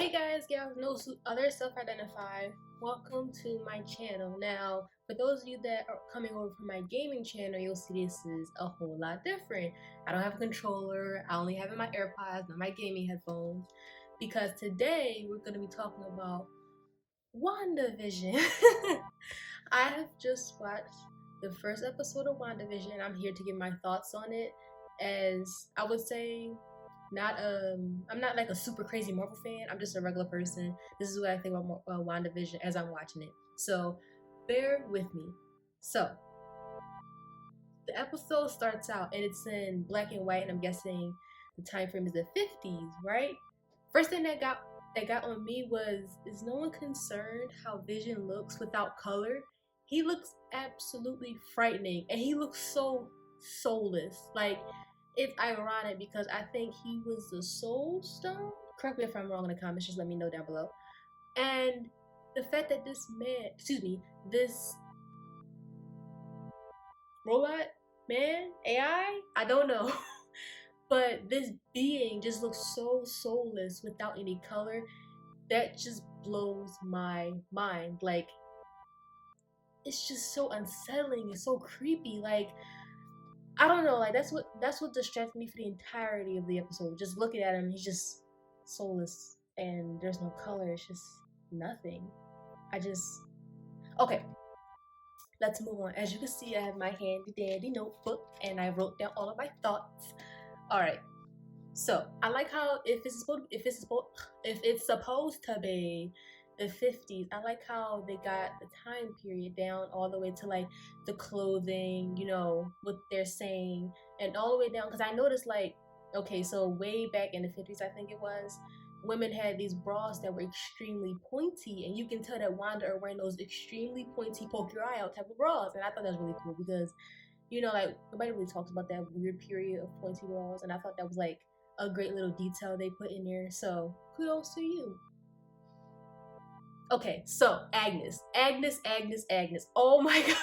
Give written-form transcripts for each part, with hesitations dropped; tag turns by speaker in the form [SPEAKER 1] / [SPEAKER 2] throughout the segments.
[SPEAKER 1] Hey guys, gals, no other self-identified. Welcome to my channel. Now, for those of you that are coming over from my gaming channel, you'll see this is a whole lot different. I don't have a controller. I only have in my AirPods, not my gaming headphones, because today we're going to be talking about WandaVision. I have just watched the first episode of WandaVision, and I'm here to give my thoughts on it. As I would say, I'm not like a super crazy Marvel fan. I'm just a regular person. This is what I think about WandaVision as I'm watching it. So bear with me. So the episode starts out and it's in black and white, and I'm guessing the time frame is the 50s, right? First thing that got on me was, is no one concerned how Vision looks without color? He looks absolutely frightening, and he looks so soulless. Like, it's ironic because I think he was the Soul Stone. Correct me if I'm wrong in the comments. Just let me know down below. And the fact that this man, this robot man, AI, I don't know, but this being just looks so soulless without any color. That just blows my mind. Like, it's just so unsettling and so creepy. Like, I don't know, like that's what distracted me for the entirety of the episode. Just looking at him, he's just soulless and there's no color. It's just nothing. Okay, let's move on. As you can see, I have my handy dandy notebook and I wrote down all of my thoughts. All right. So I like how if it's supposed to be the 50s, I like how they got the time period down all the way to like the clothing, you know, what they're saying, and all the way down. Because I noticed, like, okay, so way back in the 50s, I think it was, women had these bras that were extremely pointy, and you can tell that Wanda are wearing those extremely pointy, poke your eye out type of bras. And I thought that was really cool because, you know, like, nobody really talks about that weird period of pointy bras, and I thought that was like a great little detail they put in there. So kudos to you. Okay, so Agnes. Oh my god.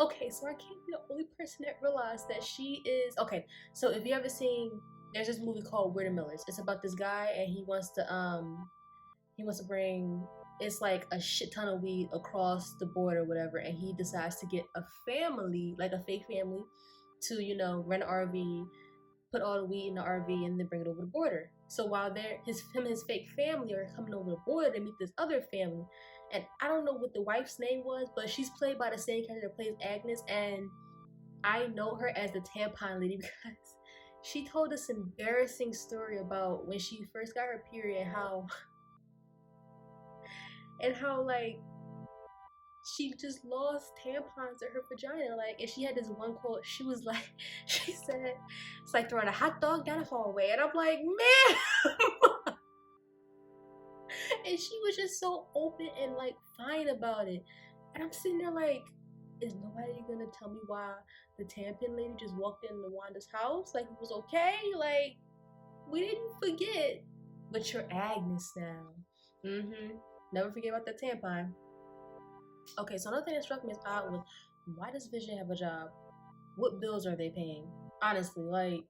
[SPEAKER 1] Okay, so I can't be the only person that realized that she is. Okay, so if you ever seen, there's this movie called We're the Millers. It's about this guy and he wants to bring, it's like a shit ton of weed across the border, whatever, and he decides to get a family, like a fake family, to, you know, rent an RV, put all the weed in the RV, and then bring it over the border. So while him and his fake family are coming over the border to meet this other family, and I don't know what the wife's name was, but she's played by the same character that plays Agnes, and I know her as the tampon lady because she told this embarrassing story about when she first got her period and how like she just lost tampons in her vagina. Like, and she had this one quote. She was like, she said, it's like throwing a hot dog down a hallway. And I'm like, man. And she was just so open and like fine about it. And I'm sitting there like, is nobody gonna tell me why the tampon lady just walked into Wanda's house? Like, it was okay? Like, we didn't forget. But you're Agnes now. Never forget about the tampon. Okay, so another thing that struck me as odd was, why does Vision have a job? What bills are they paying? Honestly, like,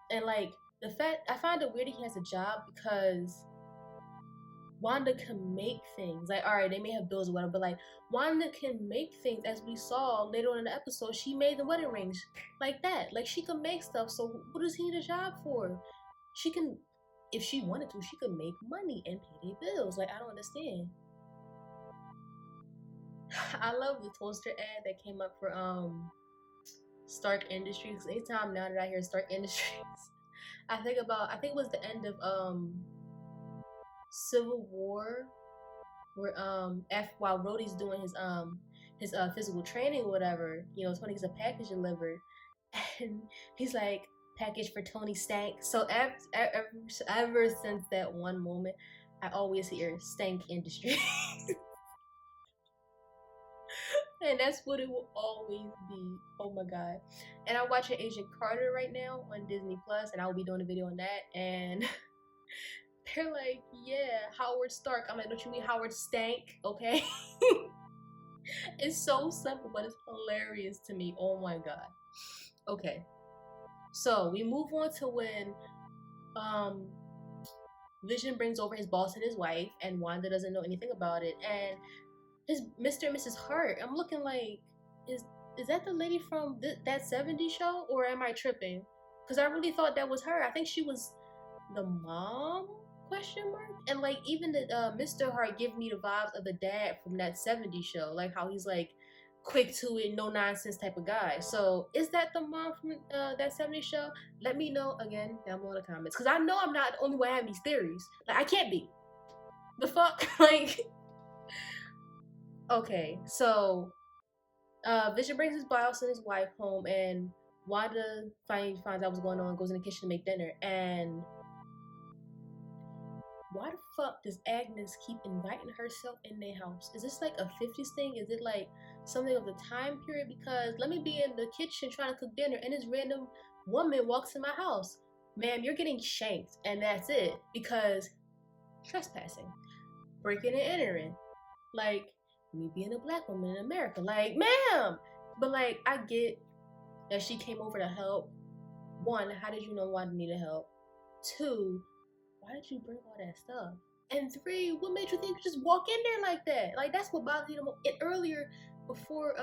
[SPEAKER 1] and like the fact, I find it weird he has a job because Wanda can make things. Like, alright, they may have bills or whatever, but like Wanda can make things, as we saw later on in the episode. She made the wedding rings like that. Like, she can make stuff. So what does he need a job for? She can, if she wanted to, she could make money and pay their bills. Like, I don't understand. I love the toaster ad that came up for Stark Industries. Anytime now that I hear Stark Industries, I think it was the end of Civil War, where while Rhodey's doing his physical training or whatever, you know, Tony gets a package delivered, and he's like, package for Tony Stank. So ever since that one moment, I always hear Stank Industries. And that's what it will always be. Oh my god. And I'm watching Agent Carter right now on Disney Plus, and I'll be doing a video on that. And they're like, yeah, Howard Stark. I'm like, don't you mean Howard Stank? Okay. It's so simple, but it's hilarious to me. Oh my god. Okay. So we move on to when Vision brings over his boss and his wife, and Wanda doesn't know anything about it. And his Mr. and Mrs. Hart, I'm looking like, is that the lady from that '70s show, or am I tripping? Because I really thought that was her. I think she was the mom, question mark. And like even the Mr. Hart give me the vibes of the dad from that '70s show, like how he's like quick to it, no nonsense type of guy. So is that the mom from that '70s show? Let me know again down below in the comments, because I know I'm not the only one having these theories. Like I can't be. The fuck, like. Okay, so Vision brings his boss and his wife home, and Wanda finds out what's going on, goes in the kitchen to make dinner, and why the fuck does Agnes keep inviting herself in their house? Is this like a '50s thing? Is it like something of the time period? Because let me be in the kitchen trying to cook dinner, and this random woman walks in my house. Ma'am, you're getting shanked, and that's it. Because trespassing, breaking and entering, like me being a black woman in America, like ma'am. But like I get that she came over to help. One, how did you know Wanda needed help? Two, why did you bring all that stuff? And three, what made you think you just walk in there like that? Like that's what bothered me the most. And earlier, before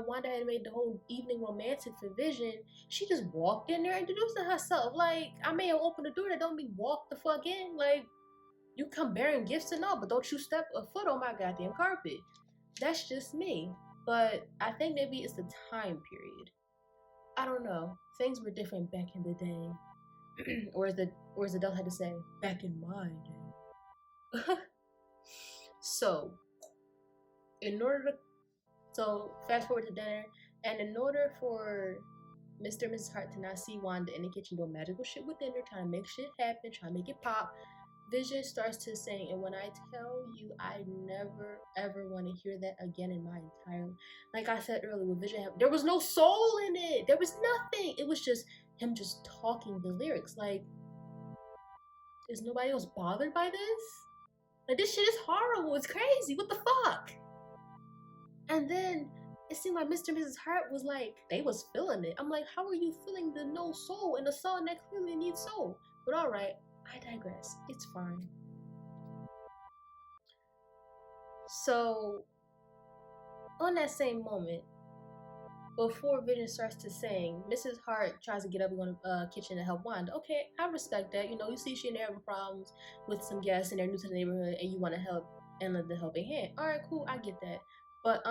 [SPEAKER 1] Wanda had made the whole evening romantic for Vision, she just walked in there introducing herself. Like I may have opened the door, that don't mean walk the fuck in. Like you come bearing gifts and all, but don't you step a foot on my goddamn carpet. That's just me. But I think maybe it's the time period. I don't know. Things were different back in the day. or as the adult had to say, back in my day. So, in order to fast forward to dinner, and in order for Mr. and Mrs. Hart to not see Wanda in the kitchen doing magical shit with dinner, trying to make shit happen, trying to make it pop, Vision starts to sing, and when I tell you, I never ever want to hear that again in my entire. Like I said earlier, with Vision, there was no soul in it. There was nothing. It was just him just talking the lyrics. Like, is nobody else bothered by this? Like, this shit is horrible. It's crazy. What the fuck? And then it seemed like Mr. and Mrs. Hart was like, they was feeling it. I'm like, how are you feeling the no soul in a song that clearly needs soul? But alright, I digress. It's fine. So, on that same moment, before Vision starts to sing, Mrs. Hart tries to get up and go to the kitchen to help Wanda. Okay, I respect that. You know, you see she and they're having problems with some guests and they're new to the neighborhood and you want to help and lend a helping hand. Alright, cool, I get that. But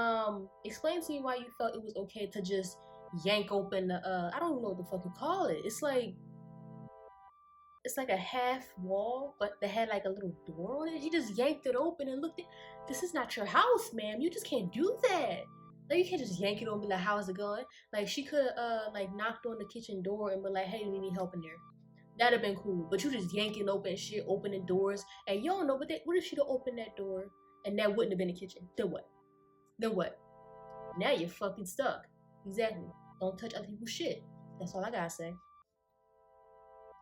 [SPEAKER 1] explain to me why you felt it was okay to just yank open the I don't know what the fuck you call it. It's like a half wall, but they had like a little door on it. He just yanked it open and looked at. This is not your house, ma'am. You just can't do that. Like you can't just yank it open like how's it going? Like she could like knocked on the kitchen door and be like, hey, we need help in there. That'd have been cool. But you just yanking open shit, opening doors, and you don't know what if she'd have opened that door and that wouldn't have been the kitchen? Then what? Then what? Now you're fucking stuck. Exactly. Don't touch other people's shit. That's all I gotta say.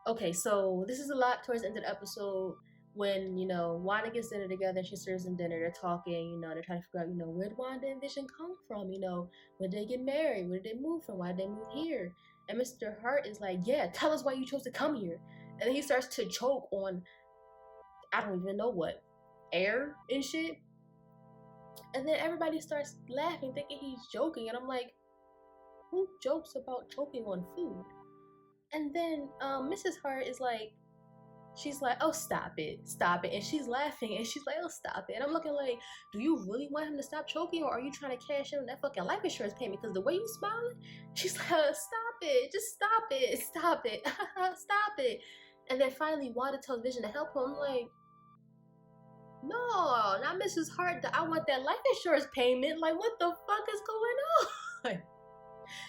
[SPEAKER 1] Okay, so this is a lot towards the end of the episode when, you know, Wanda gets dinner together and she serves them dinner. They're talking, you know, they're trying to figure out, you know, where did Wanda and Vision come from? You know, where did they get married? Where did they move from? Why did they move here? And Mr. Hart is like, yeah, tell us why you chose to come here. And then he starts to choke on, I don't even know what, air and shit. And then everybody starts laughing, thinking he's joking. And I'm like, who jokes about choking on food? And then Mrs. Hart is like, she's like, oh, stop it. And she's laughing and she's like, oh, stop it. And I'm looking like, do you really want him to stop choking, or are you trying to cash in on that fucking life insurance payment? Because the way you smiling, she's like, stop it. Just stop it. Stop it. Stop it. And then finally Wanda tells Vision to help him. I'm like, no, not Mrs. Hart. I want that life insurance payment. Like, what the fuck is going on?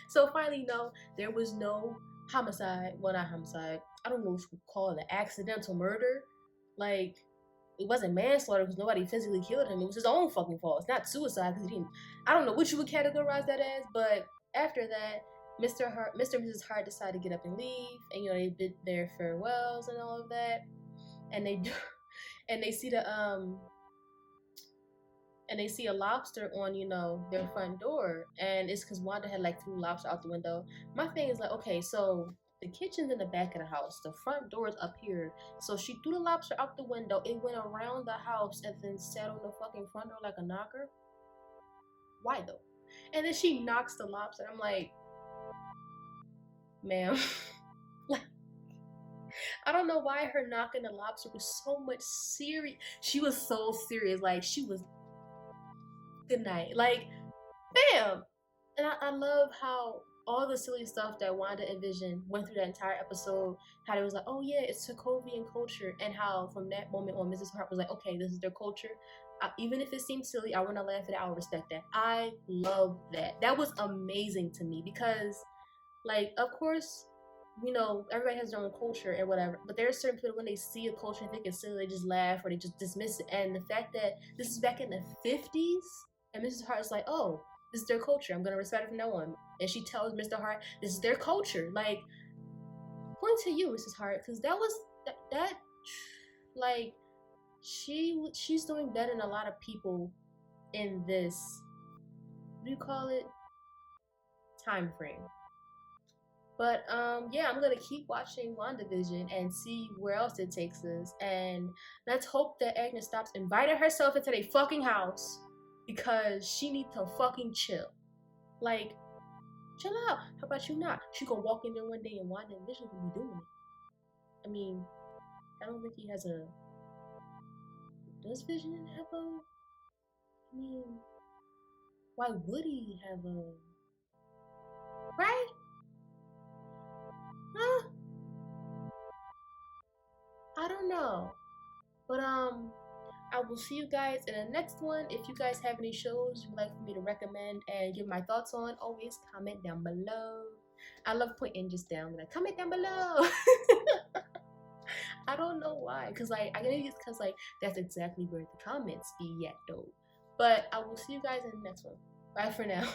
[SPEAKER 1] So finally, no, there was no homicide. Well, not homicide. I don't know what you would call it, accidental murder. Like, it wasn't manslaughter because nobody physically killed him. It was his own fucking fault. It's not suicide because he didn't. I don't know what you would categorize that as, but after that, Mr. and Mrs. Hart decided to get up and leave, and you know they did their farewells and all of that, and they do, and they see a lobster on, you know, their front door, and it's because Wanda had like threw lobster out the window. My thing is like, okay, so The kitchen's in the back of the house. The front door is up here. So she threw the lobster out the window. It went around the house and then sat on the fucking front door like a knocker. Why though? And then she knocks the lobster. I'm like, ma'am. I don't know why her knocking the lobster was so much serious. She was so serious. Like, she was, good night. Like, bam! And I love how all the silly stuff that Wanda and Vision went through that entire episode, how it was like, oh yeah, it's Sokovian culture, and how from that moment on, Mrs. Hart was like, okay, this is their culture. Even if it seems silly, I want to laugh at it. I will respect that. I love that. That was amazing to me because, like, of course, you know, everybody has their own culture and whatever, but there are certain people when they see a culture and think it's silly, they just laugh or they just dismiss it. And the fact that this is back in the 50s, and Mrs. Hart is like, oh, this is their culture. I'm gonna respect it from now on. And she tells Mr. Hart, this is their culture. Like, point to you, Mrs. Hart, because that was that like she's doing better than a lot of people in this, what do you call it, time frame. But yeah, I'm gonna keep watching WandaVision and see where else it takes us. And let's hope that Agnes stops inviting herself into their fucking house because she needs to fucking chill. Like, chill out. How about you not? She gonna walk in there one day and WandaVision will be doing it. I mean, I don't think he has a. Does Vision have a? I mean, why would he have a? Right? Huh? I don't know. But I will see you guys in the next one. If you guys have any shows you'd like for me to recommend and give my thoughts on, always comment down below. I love putting just down, like, comment down below. I don't know why, cause like I think it's cause like that's exactly where the comments be at though. But I will see you guys in the next one. Bye for now.